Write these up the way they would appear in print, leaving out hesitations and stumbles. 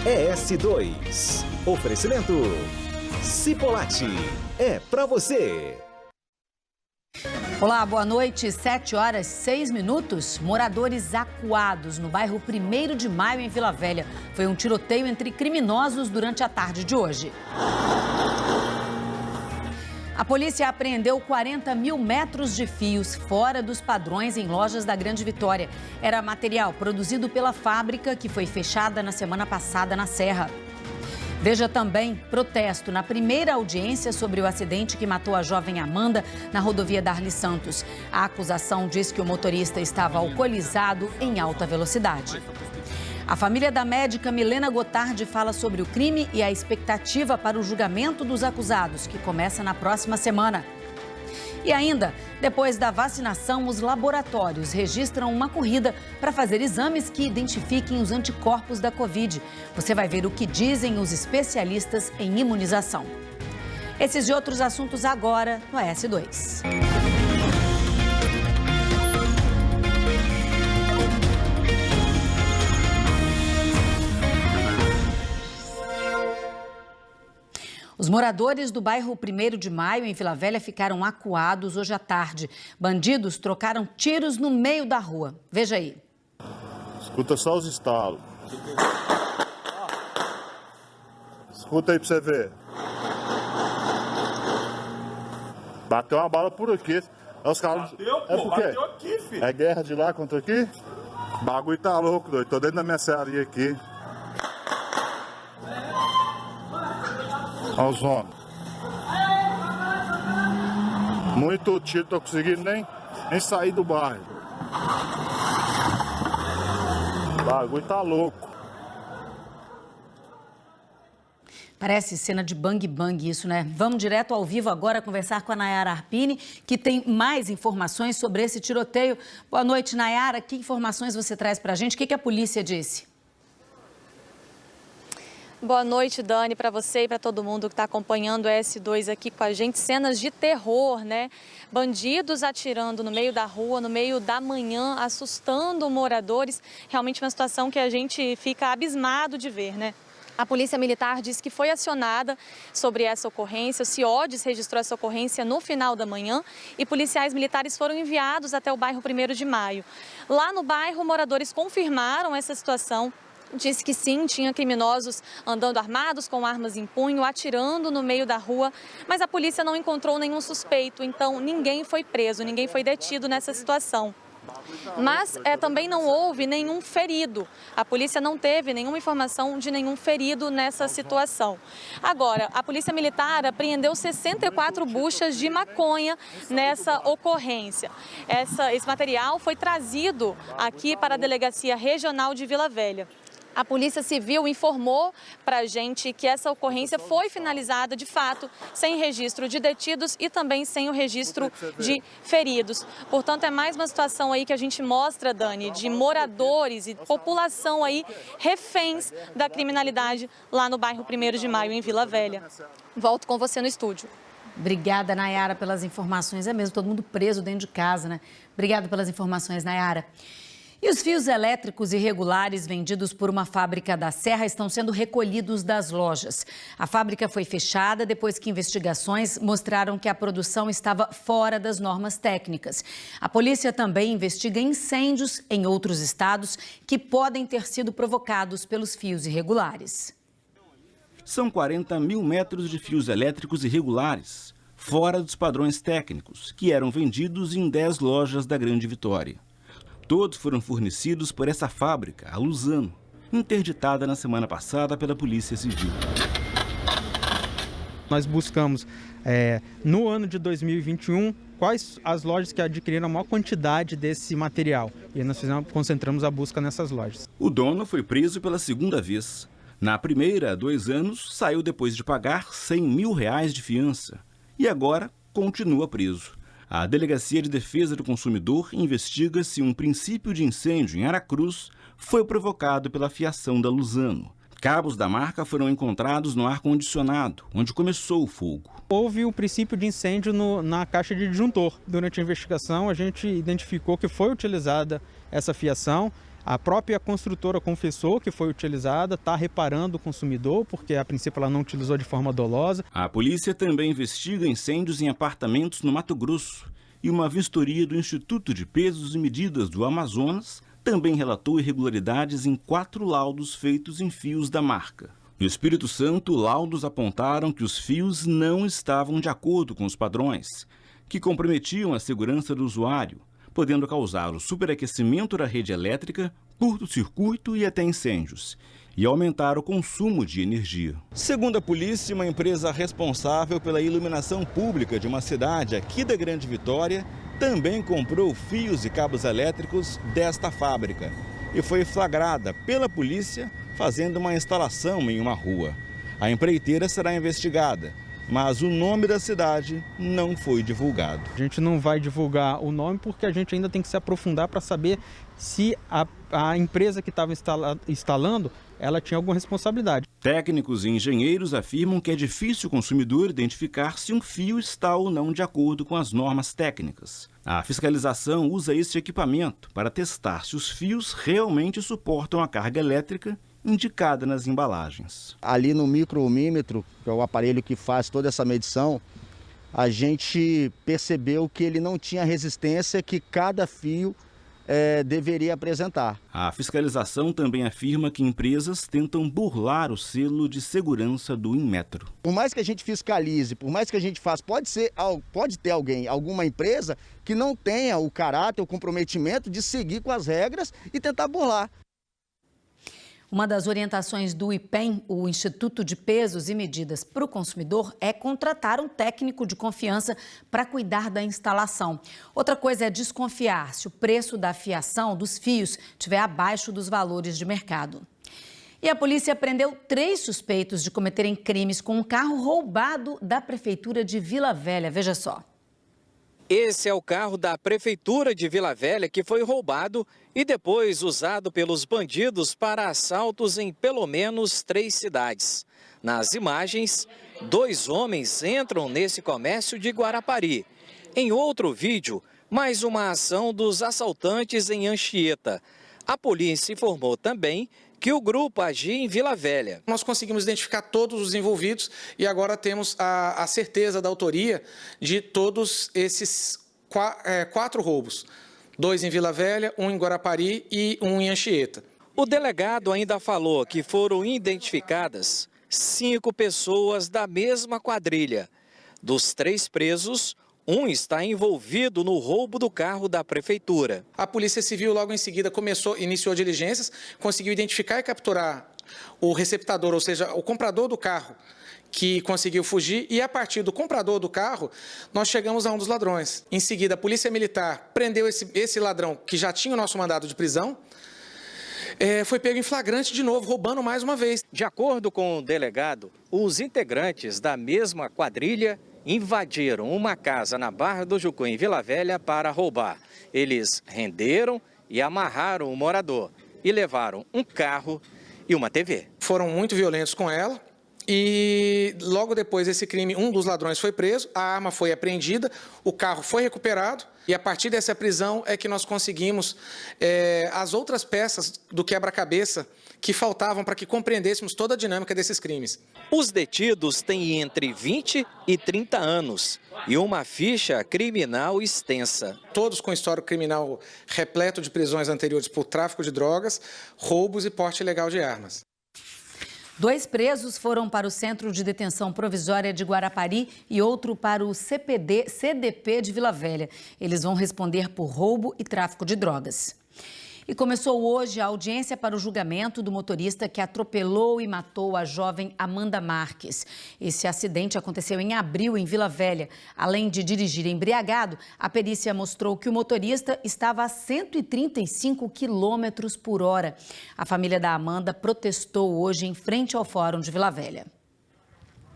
ES2. Oferecimento Cipolate. É pra você. Olá, boa noite. 7h06. Moradores acuados no bairro 1º de Maio, em Vila Velha. Foi um tiroteio entre criminosos durante a tarde de hoje. A polícia apreendeu 40 mil metros de fios fora dos padrões em lojas da Grande Vitória. Era material produzido pela fábrica que foi fechada na semana passada na Serra. Veja também protesto na primeira audiência sobre o acidente que matou a jovem Amanda na rodovia Darli Santos. A acusação diz que o motorista estava alcoolizado em alta velocidade. A família da médica Milena Gotardi fala sobre o crime e a expectativa para o julgamento dos acusados, que começa na próxima semana. E ainda, depois da vacinação, os laboratórios registram uma corrida para fazer exames que identifiquem os anticorpos da Covid. Você vai ver o que dizem os especialistas em imunização. Esses e outros assuntos agora no ES2. Os moradores do bairro 1º de Maio, em Vila Velha, ficaram acuados hoje à tarde. Bandidos trocaram tiros no meio da rua. Veja aí. Escuta só os estalos. Escuta aí pra você ver. Bateu uma bala por aqui. Os caras... Bateu, pô. Por quê? Bateu aqui, filho. É guerra de lá contra aqui? O bagulho tá louco, doido. Tô dentro da minha serraria aqui. Olha os homens. Muito tiro, tô conseguindo nem sair do bairro. O bagulho tá louco. Parece cena de bang bang isso, né? Vamos direto ao vivo agora conversar com a Nayara Arpini, que tem mais informações sobre esse tiroteio. Boa noite, Nayara. Que informações você traz pra gente? O que a polícia disse? Boa noite, Dani, para você e para todo mundo que está acompanhando o ES2 aqui com a gente. Cenas de terror, né? Bandidos atirando no meio da rua, no meio da manhã, assustando moradores. Realmente uma situação que a gente fica abismado de ver, né? A Polícia Militar disse que foi acionada sobre essa ocorrência. O CIODES registrou essa ocorrência no final da manhã e policiais militares foram enviados até o bairro 1º de Maio. Lá no bairro, moradores confirmaram essa situação. Disse que sim, tinha criminosos andando armados com armas em punho, atirando no meio da rua, mas a polícia não encontrou nenhum suspeito, então ninguém foi preso, ninguém foi detido nessa situação. Mas também não houve nenhum ferido. A polícia não teve nenhuma informação de nenhum ferido nessa situação. Agora, a Polícia Militar apreendeu 64 buchas de maconha nessa ocorrência. Esse material foi trazido aqui para a Delegacia Regional de Vila Velha. A Polícia Civil informou para a gente que essa ocorrência foi finalizada de fato, sem registro de detidos e também sem o registro de feridos. Portanto, é mais uma situação aí que a gente mostra, Dani, de moradores e população aí reféns da criminalidade lá no bairro 1º de Maio, em Vila Velha. Volto com você no estúdio. Obrigada, Nayara, pelas informações. É mesmo, todo mundo preso dentro de casa, né? Obrigada pelas informações, Nayara. E os fios elétricos irregulares vendidos por uma fábrica da Serra estão sendo recolhidos das lojas. A fábrica foi fechada depois que investigações mostraram que a produção estava fora das normas técnicas. A polícia também investiga incêndios em outros estados que podem ter sido provocados pelos fios irregulares. São 40 mil metros de fios elétricos irregulares, fora dos padrões técnicos, que eram vendidos em 10 lojas da Grande Vitória. Todos foram fornecidos por essa fábrica, a Luzano, interditada na semana passada pela Polícia Civil. Nós buscamos, no ano de 2021, quais as lojas que adquiriram a maior quantidade desse material. E nós concentramos a busca nessas lojas. O dono foi preso pela segunda vez. Na primeira, há 2 anos, saiu depois de pagar R$100 mil de fiança. E agora continua preso. A Delegacia de Defesa do Consumidor investiga se um princípio de incêndio em Aracruz foi provocado pela fiação da Luzano. Cabos da marca foram encontrados no ar-condicionado, onde começou o fogo. Houve o princípio de incêndio na caixa de disjuntor. Durante a investigação, a gente identificou que foi utilizada essa fiação. A própria construtora confessou que foi utilizada, está reparando o consumidor, porque a princípio ela não utilizou de forma dolosa. A polícia também investiga incêndios em apartamentos no Mato Grosso e uma vistoria do Instituto de Pesos e Medidas do Amazonas também relatou irregularidades em 4 laudos feitos em fios da marca. No Espírito Santo, laudos apontaram que os fios não estavam de acordo com os padrões, que comprometiam a segurança do usuário, podendo causar o superaquecimento da rede elétrica, curto-circuito e até incêndios, e aumentar o consumo de energia. Segundo a polícia, uma empresa responsável pela iluminação pública de uma cidade aqui da Grande Vitória também comprou fios e cabos elétricos desta fábrica e foi flagrada pela polícia fazendo uma instalação em uma rua. A empreiteira será investigada, mas o nome da cidade não foi divulgado. A gente não vai divulgar o nome porque a gente ainda tem que se aprofundar para saber se a empresa que estava instalando ela tinha alguma responsabilidade. Técnicos e engenheiros afirmam que é difícil o consumidor identificar se um fio está ou não de acordo com as normas técnicas. A fiscalização usa esse equipamento para testar se os fios realmente suportam a carga elétrica indicada nas embalagens. Ali no micromímetro, que é o aparelho que faz toda essa medição, a gente percebeu que ele não tinha a resistência que cada fio deveria apresentar. A fiscalização também afirma que empresas tentam burlar o selo de segurança do Inmetro. Por mais que a gente fiscalize, por mais que a gente faça, pode ter alguma empresa que não tenha o caráter, o comprometimento de seguir com as regras e tentar burlar. Uma das orientações do IPEM, o Instituto de Pesos e Medidas para o Consumidor, é contratar um técnico de confiança para cuidar da instalação. Outra coisa é desconfiar se o preço da fiação dos fios estiver abaixo dos valores de mercado. E a polícia prendeu 3 suspeitos de cometerem crimes com um carro roubado da Prefeitura de Vila Velha. Veja só. Esse é o carro da Prefeitura de Vila Velha que foi roubado e depois usado pelos bandidos para assaltos em pelo menos 3 cidades. Nas imagens, 2 homens entram nesse comércio de Guarapari. Em outro vídeo, mais uma ação dos assaltantes em Anchieta. A polícia informou também que o grupo agia em Vila Velha. Nós conseguimos identificar todos os envolvidos e agora temos a certeza da autoria de todos esses 4 roubos. 2 em Vila Velha, 1 em Guarapari e 1 em Anchieta. O delegado ainda falou que foram identificadas 5 pessoas da mesma quadrilha. Dos 3 presos, 1 está envolvido no roubo do carro da Prefeitura. A Polícia Civil logo em seguida iniciou diligências, conseguiu identificar e capturar o receptador, ou seja, o comprador do carro, que conseguiu fugir, e a partir do comprador do carro, nós chegamos a um dos ladrões. Em seguida, a Polícia Militar prendeu esse ladrão, que já tinha o nosso mandado de prisão, foi pego em flagrante de novo, roubando mais uma vez. De acordo com o delegado, os integrantes da mesma quadrilha invadiram uma casa na Barra do Jucu, em Vila Velha, para roubar. Eles renderam e amarraram o morador e levaram um carro e uma TV. Foram muito violentos com ela e logo depois desse crime, um dos ladrões foi preso, a arma foi apreendida, o carro foi recuperado e a partir dessa prisão é que nós conseguimos as outras peças do quebra-cabeça que faltavam para que compreendêssemos toda a dinâmica desses crimes. Os detidos têm entre 20 e 30 anos e uma ficha criminal extensa. Todos com histórico criminal repleto de prisões anteriores por tráfico de drogas, roubos e porte ilegal de armas. 2 presos foram para o Centro de Detenção Provisória de Guarapari e outro para o CDP de Vila Velha. Eles vão responder por roubo e tráfico de drogas. E começou hoje a audiência para o julgamento do motorista que atropelou e matou a jovem Amanda Marques. Esse acidente aconteceu em abril em Vila Velha. Além de dirigir embriagado, a perícia mostrou que o motorista estava a 135 km por hora. A família da Amanda protestou hoje em frente ao Fórum de Vila Velha.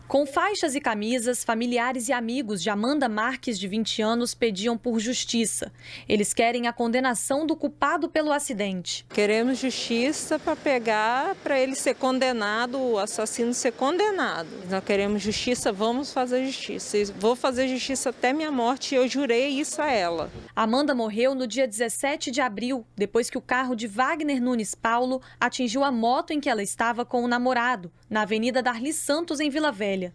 Com faixas e camisas, familiares e amigos de Amanda Marques, de 20 anos, pediam por justiça. Eles querem a condenação do culpado pelo acidente. Queremos justiça para ele ser condenado, o assassino ser condenado. Nós queremos justiça, vamos fazer justiça. Vou fazer justiça até minha morte e eu jurei isso a ela. Amanda morreu no dia 17 de abril, depois que o carro de Wagner Nunes Paulo atingiu a moto em que ela estava com o namorado, na Avenida Darli Santos, em Vila Velha.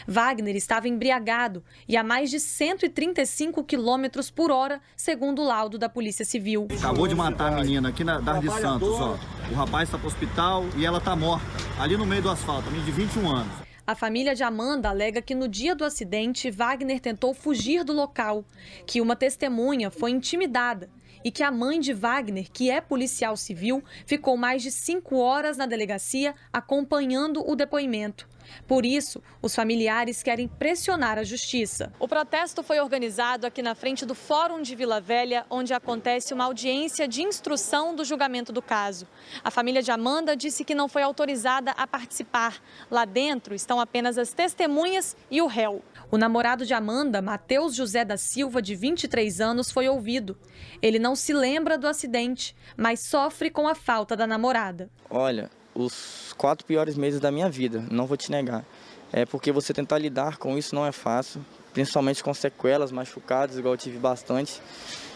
Wagner estava embriagado e a mais de 135 km por hora, segundo o laudo da Polícia Civil. Acabou de matar a menina aqui na Darli Santos, ó. O rapaz está para o hospital e ela está morta, ali no meio do asfalto, a menina de 21 anos. A família de Amanda alega que no dia do acidente, Wagner tentou fugir do local, que uma testemunha foi intimidada e que a mãe de Wagner, que é policial civil, ficou mais de 5 horas na delegacia acompanhando o depoimento. Por isso, os familiares querem pressionar a justiça. O protesto foi organizado aqui na frente do Fórum de Vila Velha, onde acontece uma audiência de instrução do julgamento do caso. A família de Amanda disse que não foi autorizada a participar. Lá dentro estão apenas as testemunhas e o réu. O namorado de Amanda, Matheus José da Silva, de 23 anos, foi ouvido. Ele não se lembra do acidente, mas sofre com a falta da namorada. Olha, os 4 piores meses da minha vida, não vou te negar. É porque você tentar lidar com isso não é fácil, principalmente com sequelas, machucados, igual eu tive bastante.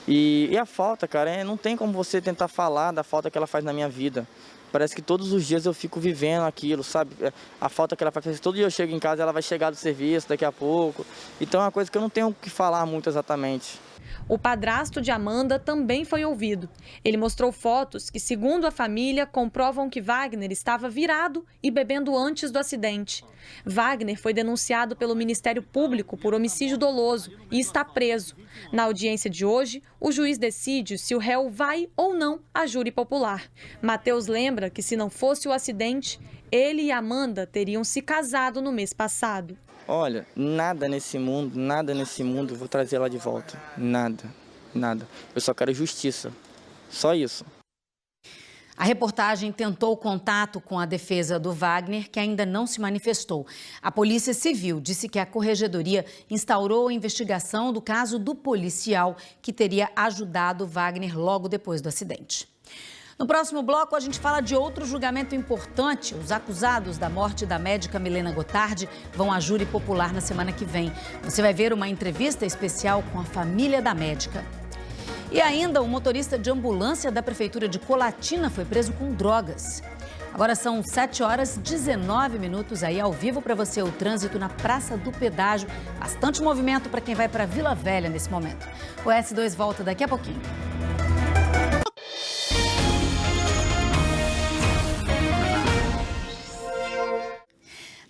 E a falta, cara, não tem como você tentar falar da falta que ela faz na minha vida. Parece que todos os dias eu fico vivendo aquilo, sabe? A falta que ela faz, todo dia eu chego em casa, ela vai chegar do serviço daqui a pouco. Então é uma coisa que eu não tenho o que falar muito exatamente. O padrasto de Amanda também foi ouvido. Ele mostrou fotos que, segundo a família, comprovam que Wagner estava virado e bebendo antes do acidente. Wagner foi denunciado pelo Ministério Público por homicídio doloso e está preso. Na audiência de hoje, o juiz decide se o réu vai ou não à júri popular. Matheus lembra que, se não fosse o acidente, ele e Amanda teriam se casado no mês passado. Olha, nada nesse mundo eu vou trazer ela de volta. Nada. Eu só quero justiça. Só isso. A reportagem tentou contato com a defesa do Wagner, que ainda não se manifestou. A Polícia Civil disse que a Corregedoria instaurou a investigação do caso do policial que teria ajudado Wagner logo depois do acidente. No próximo bloco, a gente fala de outro julgamento importante. Os acusados da morte da médica Milena Gotardi vão à júri popular na semana que vem. Você vai ver uma entrevista especial com a família da médica. E ainda, o motorista de ambulância da Prefeitura de Colatina foi preso com drogas. Agora são 7h19 aí, ao vivo para você, o trânsito na Praça do Pedágio. Bastante movimento para quem vai para Vila Velha nesse momento. O S2 volta daqui a pouquinho.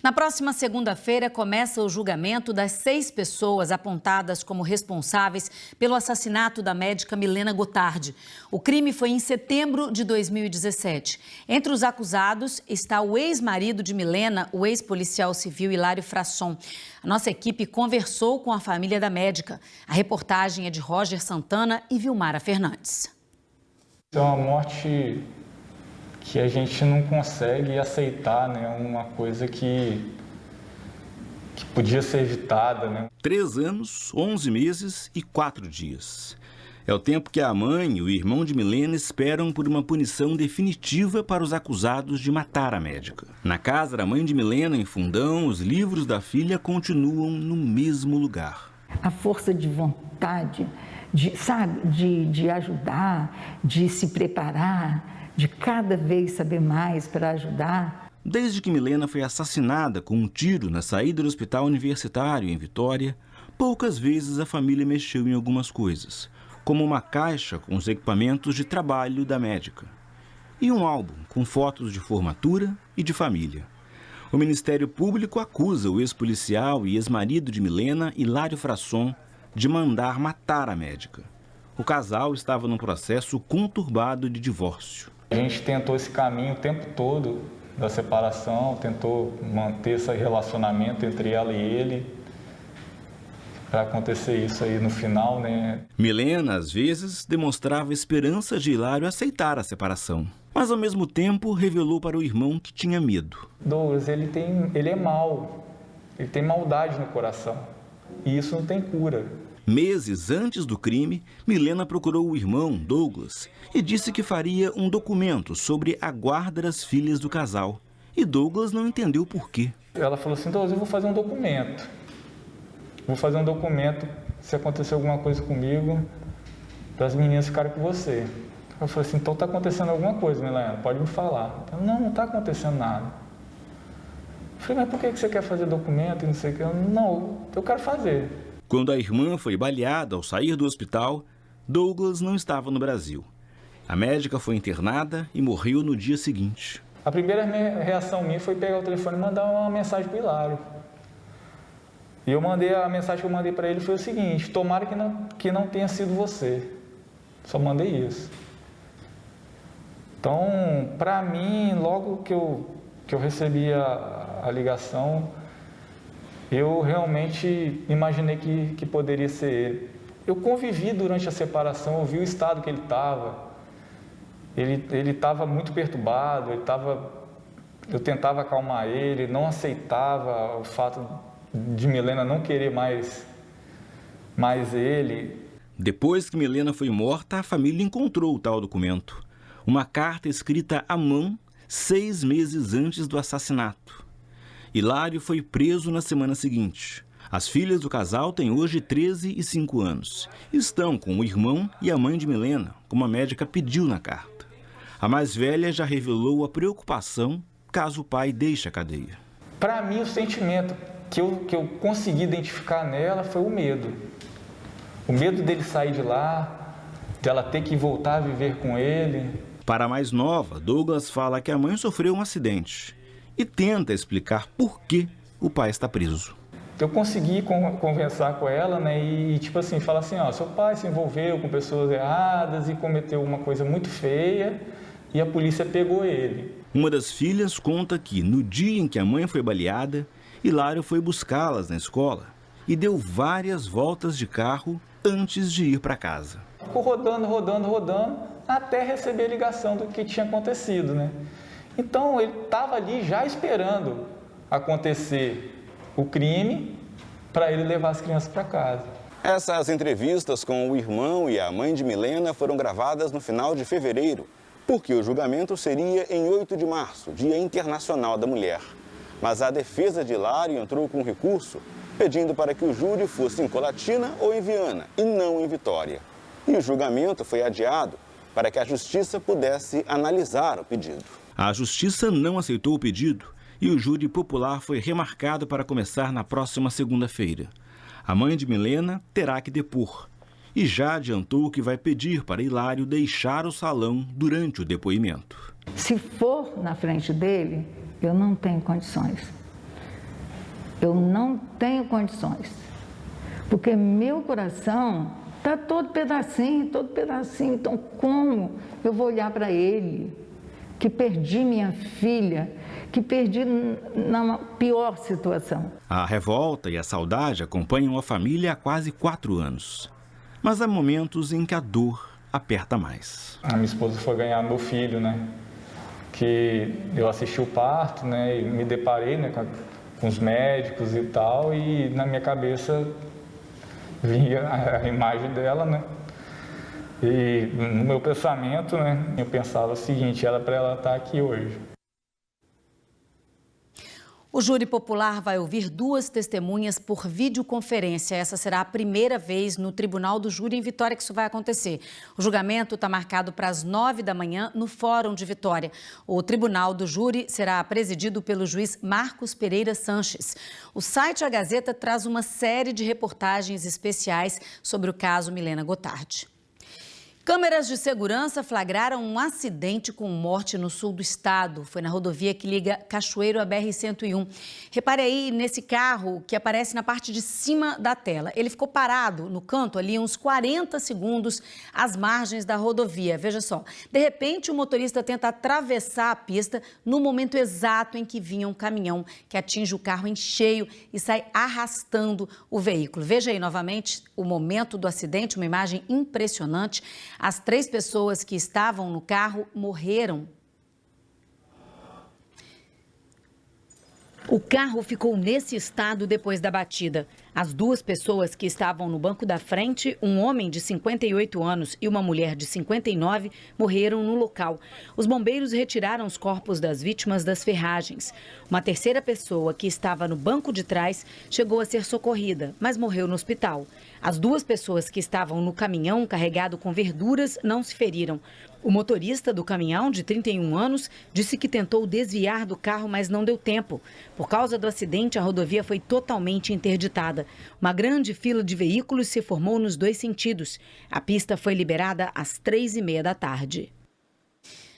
Na próxima segunda-feira começa o julgamento das 6 pessoas apontadas como responsáveis pelo assassinato da médica Milena Gotardi. O crime foi em setembro de 2017. Entre os acusados está o ex-marido de Milena, o ex-policial civil Hilário Frasson. A nossa equipe conversou com a família da médica. A reportagem é de Roger Santana e Vilmara Fernandes. É uma morte que a gente não consegue aceitar, né? Uma coisa que podia ser evitada, né? 3 anos, 11 meses e 4 dias. É o tempo que a mãe e o irmão de Milena esperam por uma punição definitiva para os acusados de matar a médica. Na casa da mãe de Milena, em Fundão, os livros da filha continuam no mesmo lugar. A força de vontade, de ajudar, de se preparar, de cada vez saber mais para ajudar. Desde que Milena foi assassinada com um tiro na saída do hospital universitário em Vitória, poucas vezes a família mexeu em algumas coisas, como uma caixa com os equipamentos de trabalho da médica e um álbum com fotos de formatura e de família. O Ministério Público acusa o ex-policial e ex-marido de Milena, Hilário Frasson, de mandar matar a médica. O casal estava num processo conturbado de divórcio. A gente tentou esse caminho o tempo todo da separação, tentou manter esse relacionamento entre ela e ele, para acontecer isso aí no final, né? Milena, às vezes, demonstrava esperança de Hilário aceitar a separação, mas ao mesmo tempo revelou para o irmão que tinha medo. Douglas, ele é mau, ele tem maldade no coração. E isso não tem cura. Meses antes do crime, Milena procurou o irmão, Douglas, e disse que faria um documento sobre a guarda das filhas do casal. E Douglas não entendeu por quê. Ela falou assim, Douglas, eu vou fazer um documento. Vou fazer um documento, se acontecer alguma coisa comigo, para as meninas ficarem com você. Eu falei assim, então está acontecendo alguma coisa, Milena, pode me falar. Ela, não está acontecendo nada. Eu falei, mas por que você quer fazer documento e não sei o que? Não, eu quero fazer. Quando a irmã foi baleada ao sair do hospital, Douglas não estava no Brasil. A médica foi internada e morreu no dia seguinte. A primeira reação minha foi pegar o telefone e mandar uma mensagem para o Hilário. E a mensagem que eu mandei para ele foi o seguinte, tomara que não tenha sido você. Só mandei isso. Então, para mim, logo que eu recebi a ligação, eu realmente imaginei que poderia ser ele. Eu convivi durante a separação, eu vi o estado que ele estava. Ele estava muito perturbado, eu tentava acalmar ele, não aceitava o fato de Milena não querer mais ele. Depois que Milena foi morta, a família encontrou o tal documento. Uma carta escrita à mão 6 meses antes do assassinato. Hilário foi preso na semana seguinte. As filhas do casal têm hoje 13 e 5 anos. Estão com o irmão e a mãe de Milena, como a médica pediu na carta. A mais velha já revelou a preocupação caso o pai deixe a cadeia. Para mim, o sentimento que eu consegui identificar nela foi o medo. O medo dele sair de lá, dela ter que voltar a viver com ele. Para a mais nova, Douglas fala que a mãe sofreu um acidente e tenta explicar por que o pai está preso. Eu consegui conversar com ela, né, e tipo assim, falar assim, ó, seu pai se envolveu com pessoas erradas e cometeu uma coisa muito feia e a polícia pegou ele. Uma das filhas conta que, no dia em que a mãe foi baleada, Hilário foi buscá-las na escola e deu várias voltas de carro antes de ir para casa. Ficou rodando, até receber a ligação do que tinha acontecido, né? Então, ele estava ali já esperando acontecer o crime para ele levar as crianças para casa. Essas entrevistas com o irmão e a mãe de Milena foram gravadas no final de fevereiro, porque o julgamento seria em 8 de março, Dia Internacional da Mulher. Mas a defesa de Hilário entrou com recurso, pedindo para que o júri fosse em Colatina ou em Viana, e não em Vitória. E o julgamento foi adiado para que a Justiça pudesse analisar o pedido. A Justiça não aceitou o pedido e o júri popular foi remarcado para começar na próxima segunda-feira. A mãe de Milena terá que depor e já adiantou que vai pedir para Hilário deixar o salão durante o depoimento. Se for na frente dele, eu não tenho condições. Eu não tenho condições. Porque meu coração está todo pedacinho. Então, como eu vou olhar para ele, que perdi minha filha, que perdi na pior situação? A revolta e a saudade acompanham a família há quase 4 anos. Mas há momentos em que a dor aperta mais. A minha esposa foi ganhar meu filho, né? Que eu assisti o parto, né? E me deparei, né, com os médicos e tal, e na minha cabeça vinha a imagem dela, né? E no meu pensamento, né, eu pensava o seguinte, era para ela estar aqui hoje. O júri popular vai ouvir 2 testemunhas por videoconferência. Essa será a primeira vez no Tribunal do Júri em Vitória que isso vai acontecer. O julgamento está marcado para as 9 da manhã no Fórum de Vitória. O Tribunal do Júri será presidido pelo juiz Marcos Pereira Sanches. O site A Gazeta traz uma série de reportagens especiais sobre o caso Milena Gotardi. Câmeras de segurança flagraram um acidente com morte no sul do estado. Foi na rodovia que liga Cachoeiro à BR-101. Repare aí nesse carro que aparece na parte de cima da tela. Ele ficou parado no canto ali uns 40 segundos às margens da rodovia. Veja só, de repente o motorista tenta atravessar a pista no momento exato em que vinha um caminhão que atinge o carro em cheio e sai arrastando o veículo. Veja aí novamente o momento do acidente, uma imagem impressionante. As 3 pessoas que estavam no carro morreram. O carro ficou nesse estado depois da batida. As duas pessoas que estavam no banco da frente, um homem de 58 anos e uma mulher de 59, morreram no local. Os bombeiros retiraram os corpos das vítimas das ferragens. Uma terceira pessoa, que estava no banco de trás, chegou a ser socorrida, mas morreu no hospital. As duas pessoas que estavam no caminhão carregado com verduras não se feriram. O motorista do caminhão, de 31 anos, disse que tentou desviar do carro, mas não deu tempo. Por causa do acidente, a rodovia foi totalmente interditada. Uma grande fila de veículos se formou nos dois sentidos. A pista foi liberada às 3h30 da tarde.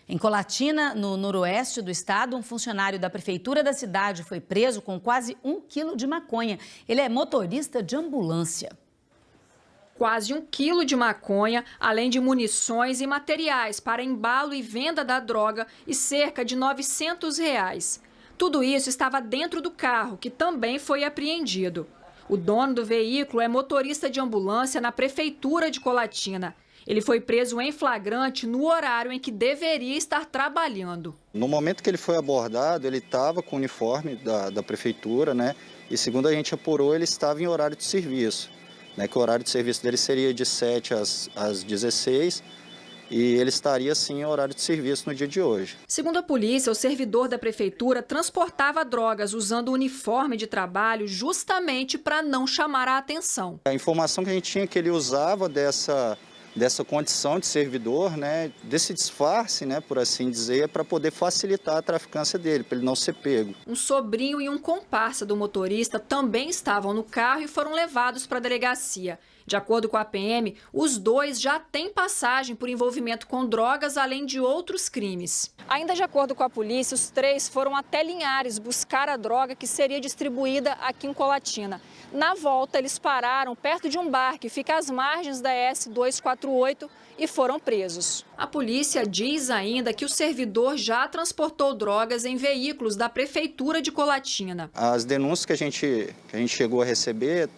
Em Colatina, no noroeste do estado, um funcionário da prefeitura da cidade foi preso com quase 1 quilo de maconha. Ele é motorista de ambulância. Quase 1 quilo de maconha, além de munições e materiais para embalo e venda da droga e cerca de R$900. Tudo isso estava dentro do carro, que também foi apreendido. O dono do veículo é motorista de ambulância na prefeitura de Colatina. Ele foi preso em flagrante no horário em que deveria estar trabalhando. No momento que ele foi abordado, ele estava com o uniforme da prefeitura, né? E segundo a gente apurou, ele estava em horário de serviço. Que o horário de serviço dele seria de 7 às 16 e ele estaria, sim, em horário de serviço no dia de hoje. Segundo a polícia, o servidor da prefeitura transportava drogas usando o uniforme de trabalho justamente para não chamar a atenção. A informação que a gente tinha é que ele usava dessa condição de servidor, né, desse disfarce, né, por assim dizer, para poder facilitar a traficância dele, para ele não ser pego. Um sobrinho e um comparsa do motorista também estavam no carro e foram levados para a delegacia. De acordo com a PM, os dois já têm passagem por envolvimento com drogas, além de outros crimes. Ainda de acordo com a polícia, os três foram até Linhares buscar a droga que seria distribuída aqui em Colatina. Na volta, eles pararam perto de um bar que fica às margens da S248 e foram presos. A polícia diz ainda que o servidor já transportou drogas em veículos da prefeitura de Colatina. As denúncias que a gente chegou a receber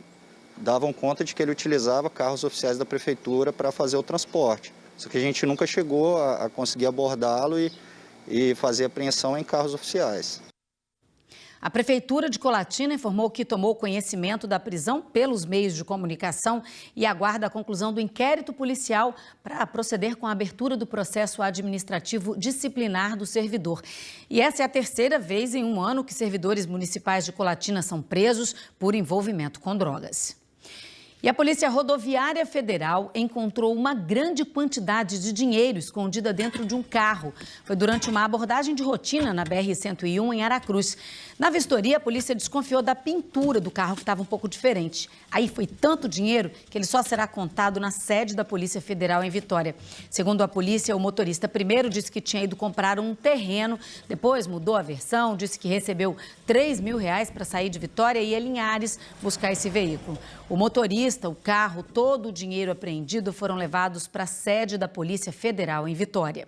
davam conta de que ele utilizava carros oficiais da prefeitura para fazer o transporte. Só que a gente nunca chegou a conseguir abordá-lo e fazer apreensão em carros oficiais. A Prefeitura de Colatina informou que tomou conhecimento da prisão pelos meios de comunicação e aguarda a conclusão do inquérito policial para proceder com a abertura do processo administrativo disciplinar do servidor. E essa é a terceira vez em um ano que servidores municipais de Colatina são presos por envolvimento com drogas. E a Polícia Rodoviária Federal encontrou uma grande quantidade de dinheiro escondida dentro de um carro. Foi durante uma abordagem de rotina na BR-101 em Aracruz. Na vistoria, a polícia desconfiou da pintura do carro, que estava um pouco diferente. Aí foi tanto dinheiro que ele só será contado na sede da Polícia Federal em Vitória. Segundo a polícia, o motorista primeiro disse que tinha ido comprar um terreno, depois mudou a versão, disse que recebeu R$3.000 para sair de Vitória e ir a Linhares buscar esse veículo. O motorista, o carro, todo o dinheiro apreendido foram levados para a sede da Polícia Federal em Vitória.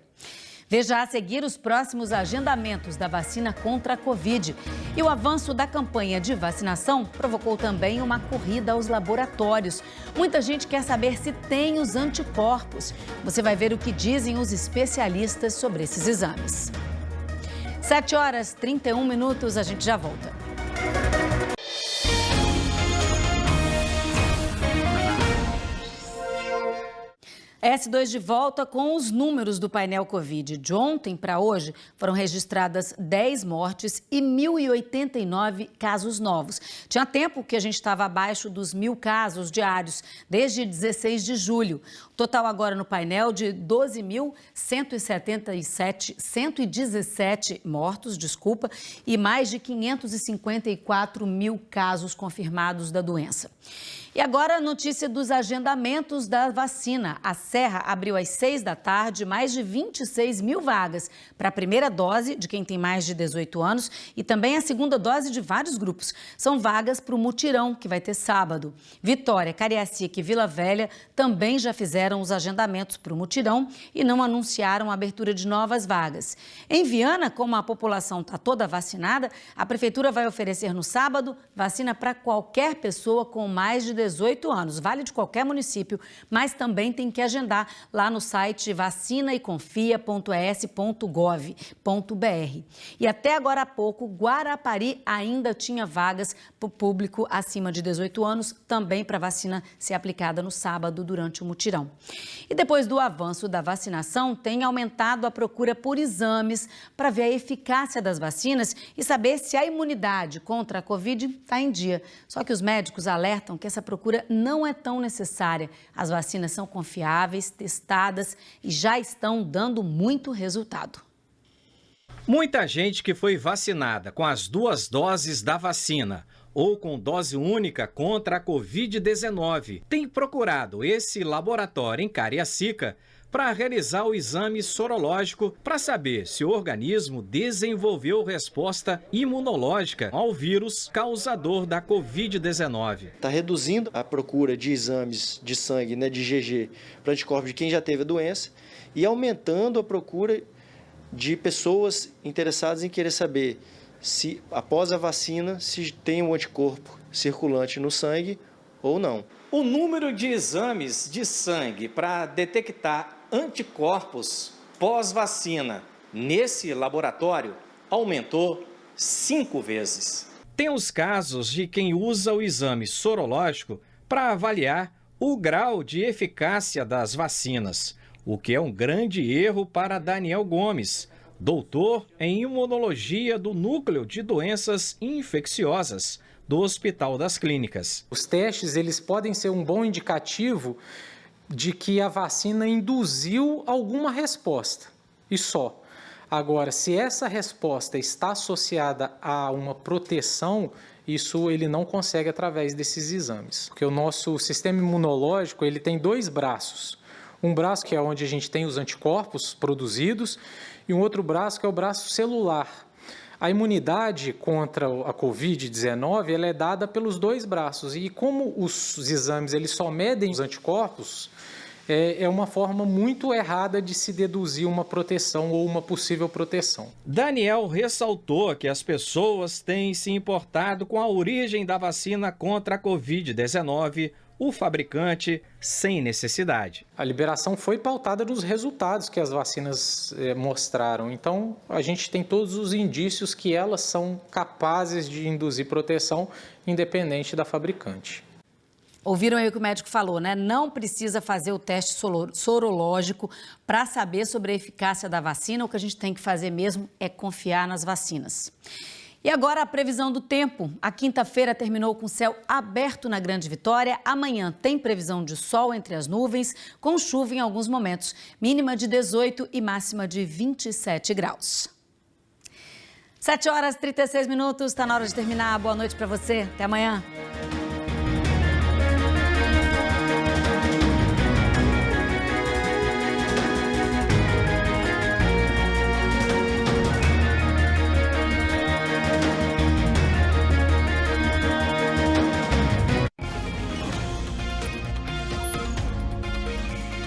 Veja a seguir os próximos agendamentos da vacina contra a Covid. E o avanço da campanha de vacinação provocou também uma corrida aos laboratórios. Muita gente quer saber se tem os anticorpos. Você vai ver o que dizem os especialistas sobre esses exames. 7h31, a gente já volta. S2 de volta com os números do painel Covid. De ontem para hoje foram registradas 10 mortes e 1.089 casos novos. Tinha tempo que a gente estava abaixo dos 1.000 casos diários, desde 16 de julho. O total agora no painel de 12.117 mortos, e mais de 554 mil casos confirmados da doença. E agora a notícia dos agendamentos da vacina. A Serra abriu às 6 da tarde mais de 26 mil vagas para a primeira dose de quem tem mais de 18 anos e também a segunda dose de vários grupos. São vagas para o mutirão, que vai ter sábado. Vitória, Cariacica e Vila Velha também já fizeram os agendamentos para o mutirão e não anunciaram a abertura de novas vagas. Em Viana, como a população está toda vacinada, a Prefeitura vai oferecer no sábado vacina para qualquer pessoa com mais de 18 anos. Vale de qualquer município, mas também tem que agendar agendar lá no site vacinaeconfia.es.gov.br. E até agora há pouco, Guarapari ainda tinha vagas para o público acima de 18 anos, também para vacina ser aplicada no sábado durante o mutirão. E depois do avanço da vacinação, tem aumentado a procura por exames para ver a eficácia das vacinas e saber se a imunidade contra a Covid está em dia. Só que os médicos alertam que essa procura não é tão necessária. As vacinas são confiáveis, testadas e já estão dando muito resultado. Muita gente que foi vacinada com as 2 doses da vacina ou com dose única contra a Covid-19 tem procurado esse laboratório em Cariacica para realizar o exame sorológico para saber se o organismo desenvolveu resposta imunológica ao vírus causador da Covid-19. Está reduzindo a procura de exames de sangue, de IgG, para anticorpos de quem já teve a doença e aumentando a procura de pessoas interessadas em querer saber se, após a vacina, se tem um anticorpo circulante no sangue ou não. O número de exames de sangue para detectar anticorpos pós-vacina nesse laboratório aumentou 5 vezes. Tem os casos de quem usa o exame sorológico para avaliar o grau de eficácia das vacinas, o que é um grande erro para Daniel Gomes, doutor em imunologia do Núcleo de Doenças Infecciosas do Hospital das Clínicas. Os testes eles podem ser um bom indicativo de que a vacina induziu alguma resposta, e só. Agora, se essa resposta está associada a uma proteção, isso ele não consegue através desses exames. Porque o nosso sistema imunológico ele tem 2 braços. Um braço que é onde a gente tem os anticorpos produzidos e um outro braço que é o braço celular. A imunidade contra a Covid-19 ela é dada pelos 2 braços e como os exames eles só medem os anticorpos, é uma forma muito errada de se deduzir uma proteção ou uma possível proteção. Daniel ressaltou que as pessoas têm se importado com a origem da vacina contra a Covid-19, o fabricante sem necessidade. A liberação foi pautada nos resultados que as vacinas mostraram. Então, a gente tem todos os indícios que elas são capazes de induzir proteção independente da fabricante. Ouviram aí o que o médico falou, né? Não precisa fazer o teste sorológico para saber sobre a eficácia da vacina. O que a gente tem que fazer mesmo é confiar nas vacinas. E agora a previsão do tempo. A quinta-feira terminou com céu aberto na Grande Vitória. Amanhã tem previsão de sol entre as nuvens, com chuva em alguns momentos. Mínima de 18 e máxima de 27 graus. 7h36, está na hora de terminar. Boa noite para você. Até amanhã.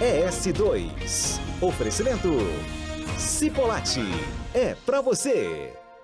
ES2. Oferecimento Cipolate. É pra você.